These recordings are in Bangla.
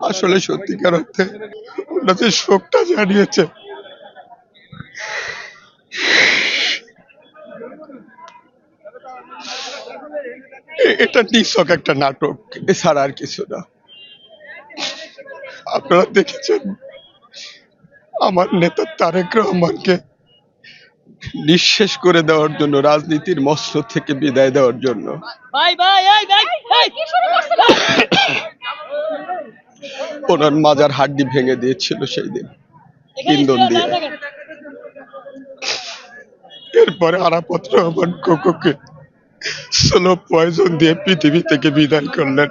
আসলে সত্যিকার অর্থে ওরা যে শোকটা জানিয়েছে, এটা নিছক একটা নাটক, এছাড়া আর কিছু না। আপনারা দেখেছেন আমার নেতা তারেক রহমানকে নিঃশেষ করে দেওয়ার জন্য, রাজনীতির মঞ্চ থেকে বিদায় দেওয়ার জন্য ওনার মাজার হাড্ডি ভেঙে দিয়েছিল সেই দিন ইন্ধন দিয়ে। এরপরে আরাফাত রহমান কোকোকে স্লো পয়জন দিয়ে পৃথিবী থেকে বিদায় করলেন।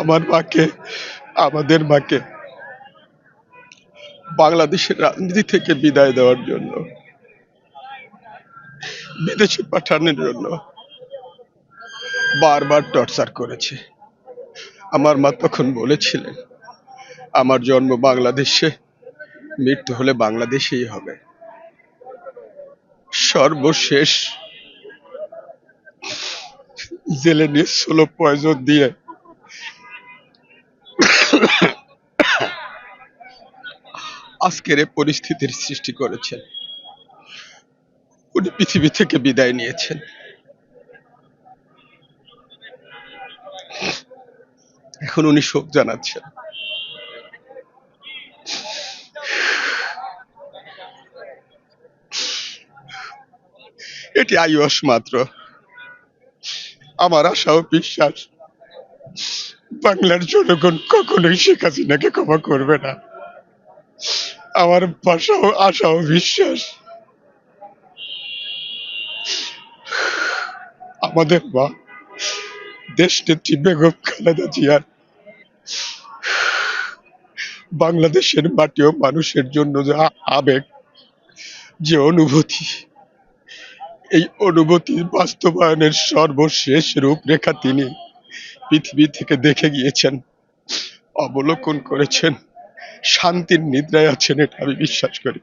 আমার মাকে, আমাদের মাকে বাংলাদেশের রাজনীতি থেকে বিদায় দেওয়ার জন্য, বিদেশে পাঠানোর জন্য বারবার টর্চার করেছে। আমার মা তখন বলেছিলেন, আমার জন্ম বাংলাদেশে, মৃত্যু হলে বাংলাদেশেই হবে। সর্বশেষ জেলে নিয়ে স্লো পয়জন দিয়ে আজকের এই পরিস্থিতির সৃষ্টি করেছেন। উনি পৃথিবী থেকে বিদায় নিয়েছেন। এখন উনি শোক জানাচ্ছেন। এটি আয়ুষ মাত্র। আমার আশা ও বিশ্বাস বাংলার জনগণ কখনোই শেখ হাসিনাকে ক্ষমা করবে না। আমার আশা ও বিশ্বাস আমাদের মা দেশনেত্রী বেগম খালেদা জিয়ার বাংলাদেশের মাটি ও মানুষের জন্য যে আবেগ, যে অনুভূতি, এই অনুভূতির বাস্তবায়নের সর্বশেষ রূপরেখা তিনি পৃথিবী থেকে দেখে গিয়েছেন, অবলোকন করেছেন, শান্তির নিদ্রায় আছেন, এটা আমি বিশ্বাস করি।